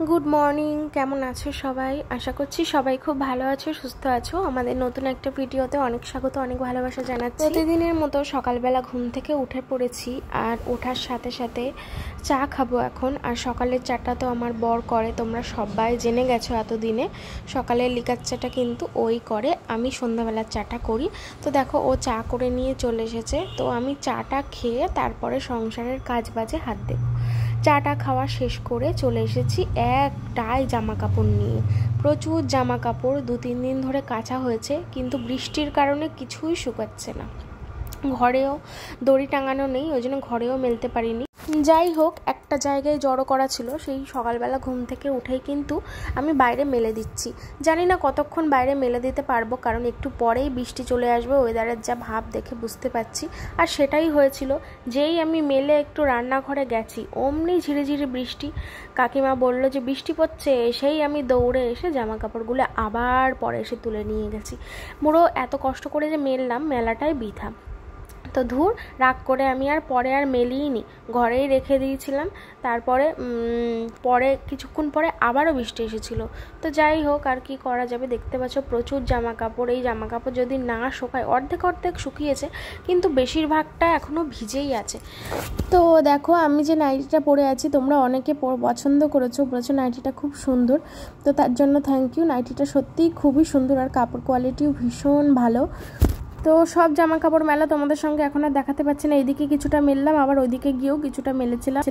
Good morning, কেমন আছো সবাই? আশা করছি সবাই খুব ভালো আছো, সুস্থ আছো। আমাদের নতুন একটা ভিডিওতে অনেক স্বাগত, অনেক ভালোবাসা জানাচ্ছি। প্রতিদিনের মতো সকালবেলা ঘুম থেকে উঠে পড়েছি, আর ওঠার সাথে সাথে চা খাবো এখন। আর সকালের চাটা তো আমার বর করে, তোমরা সবাই জেনে গেছো এতদিনে। সকালের লিকার চাটা কিন্তু ওই করে, আমি সন্ধ্যাবেলার চাটা করি। তো দেখো ও চা করে নিয়ে চলে এসেছে, তো আমি চাটা খেয়ে তারপরে সংসারের কাজ বাজে হাত দেব। চাটা খাওয়া শেষ করে চলে এসেছি একটাই জামা কাপড় নিয়ে। প্রচুর জামা কাপড় 2-3 দিন ধরে কাচা হয়েছে, কিন্তু বৃষ্টির কারণে কিছুই শুকাচ্ছে না। ঘরেও দড়ি টাঙানো নেই, ওই জন্য ঘরেও মেলতে পারিনি। যাই হোক, একটা জায়গায় জড়ো করা ছিল, সেই সকালবেলা ঘুম থেকে উঠেই কিন্তু আমি বাইরে মেলে দিচ্ছি। জানি না কতক্ষণ বাইরে মেলে দিতে পারবো, কারণ একটু পরেই বৃষ্টি চলে আসবে, ওয়েদারের যা ভাব দেখে বুঝতে পারছি। আর সেটাই হয়েছিল, যেই আমি মেলে একটু রান্নাঘরে গেছি অমনি ঝিরিঝিরি বৃষ্টি। কাকিমা বলল যে বৃষ্টি পড়ছে, সেই আমি দৌড়ে এসে জামা কাপড়গুলো আবার পরে এসে তুলে নিয়ে গেছি। পুরো এত কষ্ট করে যে মেললাম, মেলাটাই বৃথা। তো ধুর, রাগ করে আমি আর পরে আর মেলিইনি, ঘরেই রেখে দিয়েছিলাম। তারপরে পরে কিছুক্ষণ পরে আবারও বৃষ্টি এসেছিলো। তো যাই হোক, আর কি করা যাবে, দেখতে পাচ্ছ প্রচুর জামা কাপড়। এই জামা কাপড় যদি না শুকায়, অর্ধেক অর্ধেক শুকিয়েছে, কিন্তু বেশিরভাগটা এখনও ভিজেই আছে। তো দেখো আমি যে নাইটিটা পরে আছি, তোমরা অনেকে পছন্দ করেছো, বলেছো নাইটিটা খুব সুন্দর। তো তার জন্য থ্যাংক ইউ। নাইটিটা সত্যিই খুবই সুন্দর, আর কাপড় কোয়ালিটিও ভীষণ ভালো। তো সব জামা কাপড় মেলা তোমাদের সঙ্গে এখন আর দেখাতে পারছি না। এইদিকে কিছুটা মেললাম, আবার ওইদিকে গিয়েও কিছুটা মেলেছিলাম।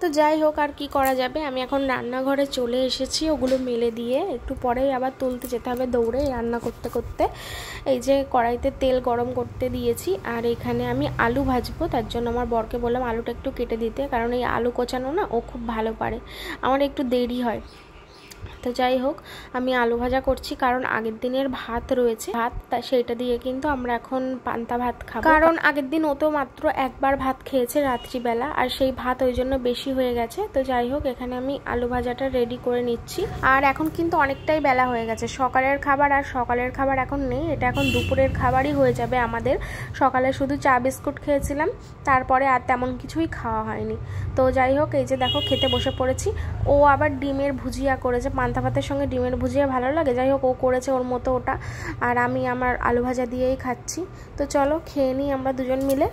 তো যাই হোক, আর কি করা যাবে, আমি এখন রান্নাঘরে চলে এসেছি। ওগুলো মেলে দিয়ে একটু পরেই আবার তুলতে যেতে হবে দৌড়ে, রান্না করতে করতে। এই যে কড়াইতে তেল গরম করতে দিয়েছি, আর এখানে আমি আলু ভাজবো। তার জন্য আমার বরকে বললাম আলুটা একটু কেটে দিতে, কারণ এই আলু কোচানো না ও খুব ভালো পারে, আমার একটু দেরি হয়। তো যাই হোক, আমি আলু ভাজা করছি, কারণ আগের দিনের ভাত রয়েছে, তা সেইটা দিয়ে কিন্তু আমরা এখন পান্তা ভাত খাবো। কারণ আগের দিন ও তো মাত্র একবার ভাত খেয়েছে রাত্রিবেলা, আর সেই ভাত ওই জন্য বেশি হয়ে গেছে। তো যাই হোক, এখানে আমি আলু ভাজাটা রেডি করে নিচ্ছি। আর এখন কিন্তু অনেকটাই বেলা হয়ে গেছে, সকালের খাবার আর সকালের খাবার এখন নেই, এটা এখন দুপুরের খাবারই হয়ে যাবে আমাদের। সকালে শুধু চা বিস্কুট খেয়েছিলাম, তারপরে আর তেমন কিছুই খাওয়া হয়নি। তো যাই হোক, এই যে দেখো খেতে বসে পড়েছি। ও আবার ডিমের ভুজিয়া করেছে, পান্তা ভাতের সঙ্গে ডিমের ভুজিয়া ভালো লাগে। যাই হোক, ও করেছে ওর মতো ওটা, আর আমি আমার আলু ভাজা দিয়েই খাচ্ছি। তো চলো খেয়ে নিই আমরা দুজন মিলে।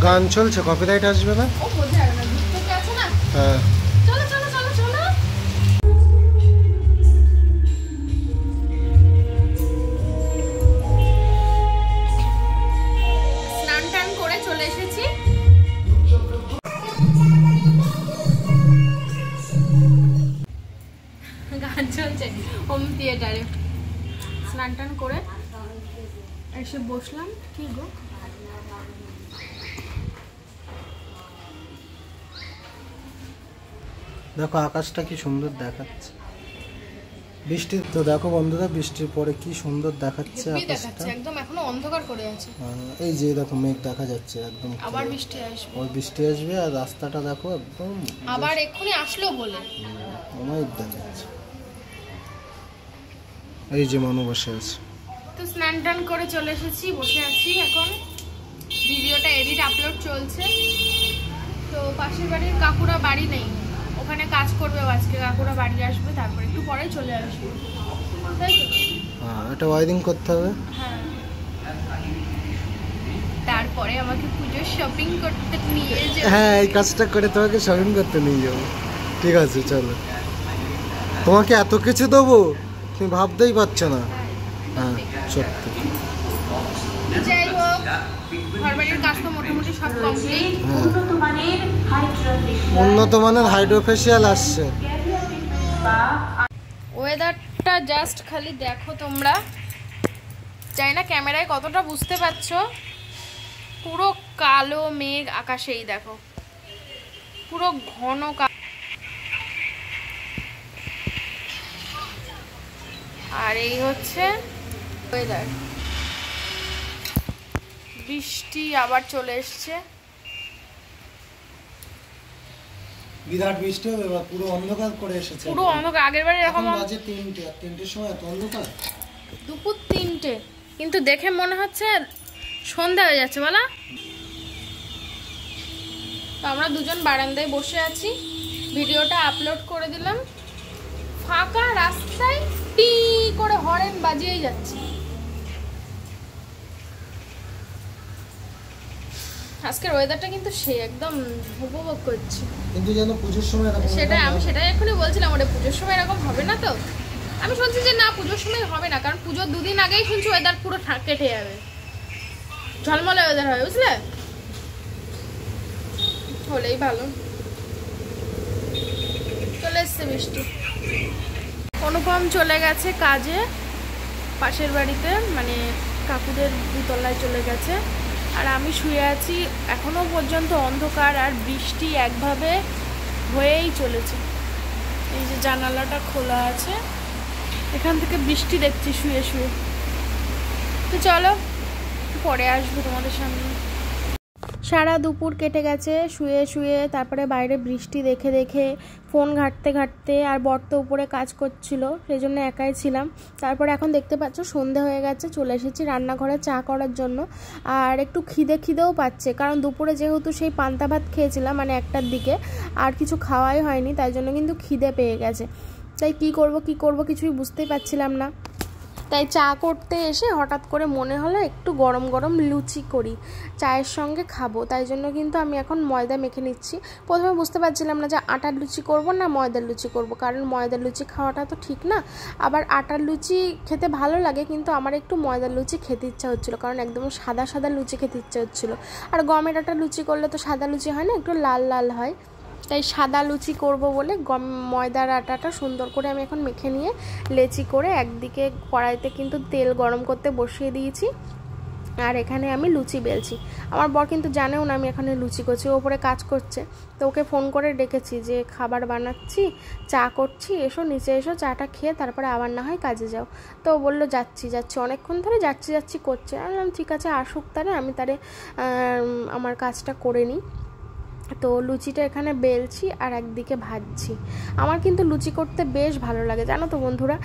গান চলছে, কপিরাইট আসবে না? হ্যাঁ, স্নান টান করে চলে এসেছি। গান চলছে হোম থিয়েটারে। স্নান টান করে এসে বসলাম। কি গো, দেখো আকাশটা কি সুন্দর দেখাচ্ছে। বৃষ্টি তো দেখো বন্ধুরা, বৃষ্টির পরে কি সুন্দর দেখাচ্ছে আকাশটা, একদম এখনো অন্ধকার করে আছে। এই যে দেখো মেঘ দেখা যাচ্ছে একদম, আবার বৃষ্টি আসবে, ওই বৃষ্টি আসবে। আর রাস্তাটা দেখো একদম, আবার এক্ষুনি আসলো বলে অনেক দেখাচ্ছে। এই যে মানু বসে আছে। তো স্নান টান করে চলে এসেছি, বসে আছি এখন। ভিডিওটা এডিট আপলোড চলছে। তো পাশের বাড়ির কাকুরা বাড়ি নেই, ওখানে কাজ করবে আজকে। কাকুরা বাড়ি আসবে, তারপরে একটু পরেই চলে আসবে, তাই তো? হ্যাঁ, এটা ওয়ারিং করতে হবে। হ্যাঁ, তারপরে আমাকে পুজোর শপিং করতে নিয়ে যাবে। হ্যাঁ, এই কাজটা করে তোমাকে শপিং করতে নিয়ে যাবো। ঠিক আছে চলো, তোমাকে এত কিছু দেবো তুমি ভাবতেই পারছো না। হ্যাঁ সত্যি। যাই হোক, ঘরবাড়ির কাজ তো মোটামুটি সব কমপ্লিট। উন্নত মানের হাইড্রোফেশিয়াল আসছে। ওয়েদারটা জাস্ট খালি দেখো তোমরা, জানি না ক্যামেরায় কতটা বুঝতে পারছো। পুরো কালো মেঘ আকাশেই দেখো, পুরো ঘন আর এই হচ্ছে ওয়েদার। বৃষ্টি আবার চলে এসছে, বিরাট বৃষ্টি হবে, পুরো অন্ধকার করে এসেছে, পুরো অন্ধকার। আগের বারে এরকম বাজে 3টে, আর 3টের সময় এত অন্ধকার, দুপুর 3টে, কিন্তু দেখে মনে হচ্ছে সন্ধ্যা হয়ে যাচ্ছে বলা। তো আমরা দুজন বারান্দায় বসে আছি, ভিডিওটা আপলোড করে দিলাম। ফাঁকা রাস্তায় টি করে হরেন বাজিয়েই যাচ্ছে। আজকের ওয়েদারটা কিন্তু সে একদম উপভোগ করছি, কিন্তু যেন পুজোর সময় এরকম। আমি সেটাই এখনই বলছিলাম, ওটা পুজোর সময় এরকম হবে না তো। আমি শুনছি যে না, পুজোর সময় হবে না, কারণ পুজোর 2 দিন আগেই শুনছি ওয়েদার পুরো কেটে যাবে, ঝলমলে ওয়েদার হবে, বুঝলে? হলেই ভালো। চলে এসছে বৃষ্টি। অনুপম চলে গেছে কাজে পাশের বাড়িতে, মানে কাকুদের 2 তলায় চলে গেছে। আর আমি শুয়ে আছি, এখনো পর্যন্ত অন্ধকার আর বৃষ্টি একভাবে হয়েই চলেছে। এই যে জানালাটা খোলা আছে, এখান থেকে বৃষ্টি দেখছি শুয়ে শুয়ে। তো চলো পরে আসবো তোমাদের সামনে। সারা দুপুর কেটে গেছে শুয়ে শুয়ে, তারপরে বাইরে বৃষ্টি দেখে দেখে, ফোন ঘাঁটতে ঘাঁটতে, আর বর্ত উপরে কাজ করছিল, সেই জন্য একাই ছিলাম। তারপরে এখন দেখতে পাচ্ছ সন্ধে হয়ে গেছে, চলে এসেছি রান্নাঘরে চা করার জন্য। আর একটু খিদেও পাচ্ছে, কারণ দুপুরে যেহেতু সেই পান্তা ভাত খেয়েছিলাম, মানে 1টার দিকে, আর কিছু খাওয়াই হয়নি, তাই জন্য কিন্তু খিদে পেয়ে গেছে। তাই কি করব কিছুই বুঝতেই পারছিলাম না। তাই চা করতে এসে হঠাৎ করে মনে হলো একটু গরম গরম লুচি করি, চায়ের সঙ্গে খাবো। তাই জন্য কিন্তু আমি এখন ময়দা মেখে নিচ্ছি। প্রথমে বুঝতে পারছিলাম না যে আটার লুচি করব না ময়দার লুচি করব, কারণ ময়দার লুচি খাওয়াটা তো ঠিক না। আবার আটার লুচি খেতে ভালো লাগে, কিন্তু আমার একটু ময়দার লুচি খেতে ইচ্ছা হচ্ছিলো, কারণ একদম সাদা সাদা লুচি খেতে ইচ্ছা হচ্ছিলো। আর গমের আটার লুচি করলে তো সাদা লুচি হয় না, একটু লাল লাল হয়। তাই সাদা লুচি করব বলে ময়দার আটাটা সুন্দর করে আমি এখন মেখে নিয়ে লেচি করে একদিকে কড়াইতে কিন্তু তেল গরম করতে বসিয়ে দিয়েছি, আর এখানে আমি লুচি বেলছি। আমার বর কিন্তু জানেও না আমি এখানে লুচি করছি, ওপরে কাজ করছে। তো ওকে ফোন করে ডেকেছি যে খাবার বানাচ্ছি, চা করছি, এসো নিচে এসো, চাটা খেয়ে তারপরে আবার না হয় কাজে যাও। তো ও বললো যাচ্ছি, অনেকক্ষণ ধরে যাচ্ছি করছে। আমি বললাম ঠিক আছে আসুক, আমি আমার কাজটা করে নিই। তো লুচিটা এখানে বেলছি আর একদিকে ভাজছি। আমার কিন্তু লুচি করতে বেশ ভালো লাগে, জানো তো বন্ধুরা।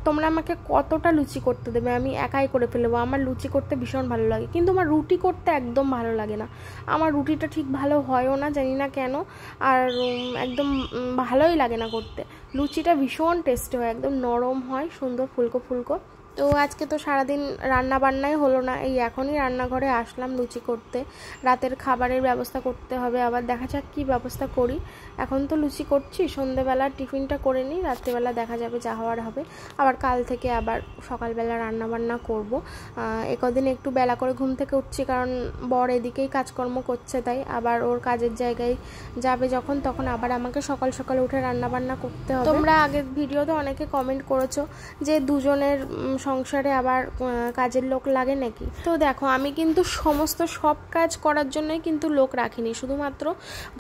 তোমরা আমাকে কতটা লুচি করতে দেবে, আমি একাই করে ফেলবো। আমার লুচি করতে ভীষণ ভালো লাগে, কিন্তু আমার রুটি করতে একদম ভালো লাগে না। আমার রুটিটা ঠিক ভালো হয়ও না, জানি না কেন, আর একদম ভালোই লাগে না করতে। লুচিটা ভীষণ টেস্টি হয়, একদম নরম হয়, সুন্দর ফুলকো ফুলকো। তো আজকে তো সারাদিন রান্না বান্নাই হলো না, এই এখনই রান্নাঘরে আসলাম লুচি করতে। রাতের খাবারের ব্যবস্থা করতে হবে, আবার দেখা যাক কী ব্যবস্থা করি। এখন তো লুচি করছি, সন্ধ্যেবেলা টিফিনটা করে নিই, রাত্রেবেলা দেখা যাবে যা হওয়ার হবে। আবার কাল থেকে আবার সকালবেলা রান্না বান্না করব। একদিন একটু বেলা করে ঘুম থেকে উঠছি, কারণ বর এদিকেই কাজকর্ম করছে, তাই আবার ওর কাজের জায়গায় যাবে যখন, তখন আবার আমাকে সকাল সকাল উঠে রান্না বান্না করতে হবে। তোমরা আগের ভিডিওতে অনেকে কমেন্ট করেছো যে দুজনের সংসারে আবার কাজের লোক লাগে নাকি। তো দেখো আমি কিন্তু সব কাজ করার জন্যই কিন্তু লোক রাখিনি, শুধুমাত্র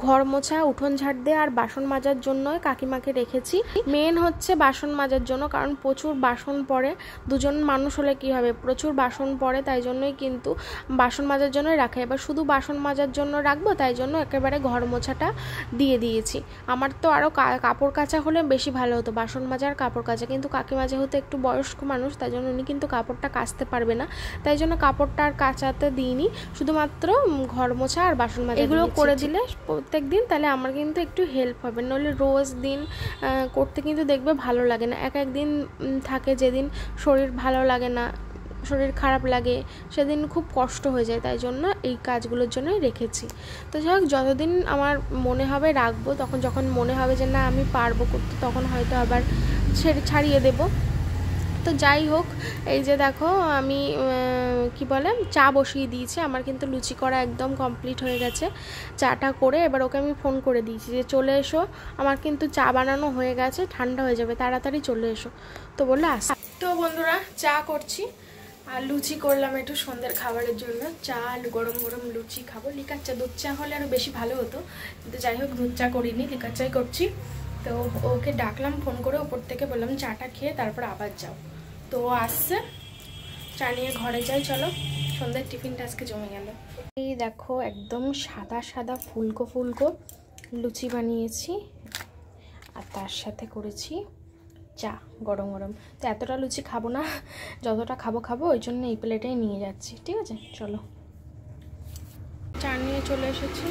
ঘর মোছা, উঠোন ঝাড় দেওয়া আর বাসন মাজার জন্যই কাকিমাকে রেখেছি। মেন হচ্ছে বাসন মাজার জন্য, কারণ প্রচুর বাসন পড়ে। দুজন মানুষ হলে কি হবে, প্রচুর বাসন পড়ে, তাই জন্যই কিন্তু বাসন মাজার জন্যই রাখা। এবার শুধু বাসন মাজার জন্য রাখবো, তাই জন্য একেবারে ঘর মোছাটা দিয়ে দিয়েছি। আমার তো আরও কাপড় কাচা হলে বেশি ভালো হতো, বাসন মাজার কাপড় কাচা, কিন্তু কাকিমা যেহেতু একটু বয়স্ক মানুষ, তাই জন্য উনি কিন্তু কাপড়টা কাচতে পারবে না, তাই জন্য কাপড়টা আর কাচাতে দিইনি, শুধুমাত্র ঘর মোছা আর বাসন মাজা এগুলো করে দিলে প্রত্যেক দিন, তাহলে আমার কিন্তু একটু হেল্প হবে। নইলে রোজ দিন করতে কিন্তু দেখবে ভালো লাগে না। একদিন থাকে যেদিন শরীর ভালো লাগে না, শরীর খারাপ লাগে, সেদিন খুব কষ্ট হয়ে যায়, তাই জন্য এই কাজগুলোর জন্যই রেখেছি। তো যাই হোক, যতদিন আমার মনে হবে রাখবো, যখন মনে হবে যে না আমি পারবো করতে, তখন হয়তো আবার ছাড়িয়ে দেবো। তো যাই হোক, এই যে দেখো আমি কি বলে চা বসিয়ে দিয়েছি। আমার কিন্তু লুচি করা একদম কমপ্লিট হয়ে গেছে। চাটা করে এবার ওকে আমি ফোন করে দিয়েছি যে চলে এসো, আমার কিন্তু চা বানানো হয়ে গেছে, ঠান্ডা হয়ে যাবে, তাড়াতাড়ি চলে এসো। তো বললো আস। তো বন্ধুরা চা করছি আর লুচি করলাম একটু সন্ধ্যের খাবারের জন্য। চা গরম গরম লুচি খাবো। লিকার চা, দুধ চা হলে আরও বেশি ভালো হতো, কিন্তু যাই হোক দুধ চা করিনি, লিকার চাই করছি। তো তো ওকে ডাকলাম ফোন করে, উপর থেকে বললাম চাটা খেয়ে তারপর আবার যাও। তো ও আসছে, চা নিয়ে ঘরে যাই চলো। সন্ধ্যার টিফিনটা আজকে জমে গেল। এই দেখো একদম সাদা সাদা ফুলকো ফুলকো লুচি বানিয়েছি, আর তার সাথে করেছি চা গরম গরম। তো এতটা লুচি খাবো না, যতটা খাবো ওই জন্য এই প্লেটেই নিয়ে যাচ্ছি। ঠিক আছে চলো, চা নিয়ে চলে এসেছি।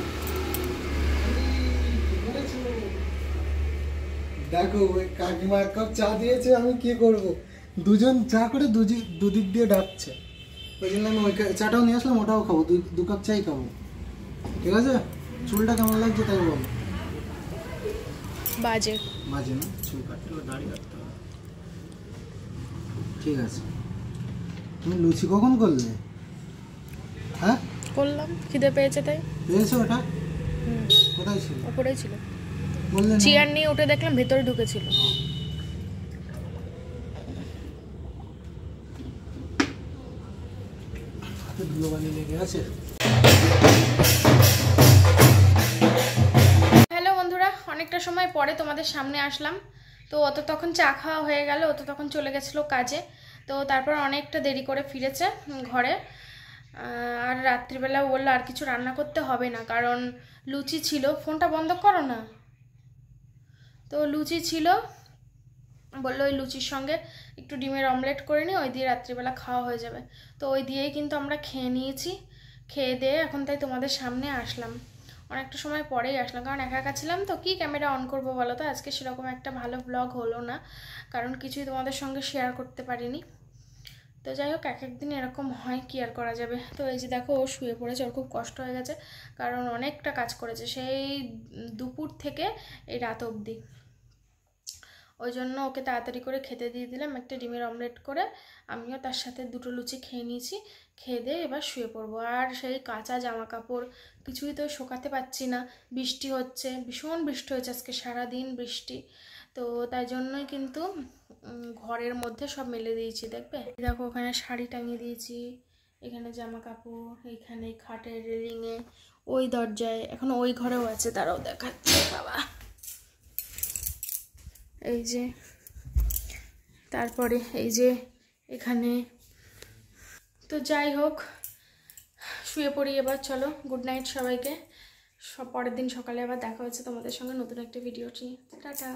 দেখো ওই কাকিমা এক কাপ চা দিয়েছে, আমি কি করব, দুজন চা করে দুদিক দিয়ে ডাকছে, ওই জন্য আমি ওই চাটাও নিয়ে আসলাম, ওটাও খাবো, দু কাপ চাই খাবো। ঠিক আছে, চুলটা কেমন লাগছে তাই বলো। বাজে বাজে না, চুল কাটতে হবে, দাড়ি কাটতে হবে। ঠিক আছে, তুমি লুচি কখন করলে? হ্যাঁ করলাম, খিদে পেয়েছে তাই। পেয়েছো ওটা? কোথায় ছিল? ওপরেই ছিল, বললে না। চেয়ার নিয়ে উঠে দেখলাম ভেতরে ঢুকেছিল। ধুলোবালি লেগে আছে। হ্যালো বন্ধুরা, অনেকটা সময় পরে তোমাদের সামনে আসলাম। তো অত তখন চা খাওয়া হয়ে গেল, অত তখন চলে গেছিলো কাজে। তো তারপর অনেকটা দেরি করে ফিরেছে ঘরে। আর রাত্রিবেলা বললো আর কিছু রান্না করতে হবে না, কারণ লুচি ছিল। ফোনটা বন্ধ করো না। তো লুচি ছিল, বললো ওই লুচির সঙ্গে একটু ডিমের অমলেট করে নিই, ওই দিয়ে রাত্রিবেলা খাওয়া হয়ে যাবে। তো ওই দিয়েই কিন্তু আমরা খেয়ে নিয়েছি। খেয়ে দিয়ে এখন তাই তোমাদের সামনে আসলাম, অনেকটা সময় পরেই আসলাম, কারণ একা একা ছিলাম তো কি ক্যামেরা অন করবো বলো তো। আজকে সেরকম একটা ভালো ব্লগ হলো না, কারণ কিছুই তোমাদের সঙ্গে শেয়ার করতে পারিনি। তো যাই হোক, এক একদিন এরকম হয়, কি আর করা যাবে। তো এই যে দেখো ও শুয়ে পড়েছে, ওর খুব কষ্ট হয়ে গেছে, কারণ অনেকটা কাজ করেছে সেই দুপুর থেকে এই রাত অবধি। ওই জন্য ওকে তাড়াতাড়ি করে খেতে দিয়ে দিলাম, একটা ডিমের অমলেট করে। আমিও তার সাথে দুটো লুচি খেয়ে নিয়েছি। খেয়ে দিয়ে এবার শুয়ে পড়বো। আর সেই কাঁচা জামা কাপড় কিছুই তো শোকাতে পারছি না, বৃষ্টি হচ্ছে, ভীষণ বৃষ্টি হচ্ছে আজকে, সারাদিন বৃষ্টি। তো তাই জন্যই কিন্তু ঘরের মধ্যে সব মেলে দিয়েছি। দেখবে দেখো, ওখানে শাড়ি টাঙিয়ে দিয়েছি, এখানে জামা কাপড়, এইখানে খাটের রেলিংয়ে, ওই দরজায়, এখন ওই ঘরেও আছে, তারাও দেখাচ্ছে বাবা। এই যে, তারপরে এই যে এখানে। তো যাই হোক, শুয়ে পড়ি এবার, চলো গুড নাইট সবাইকে। পরের দিন সকালে আবার দেখা হচ্ছে তোমাদের সঙ্গে নতুন একটা ভিডিও নিয়ে। টাটা।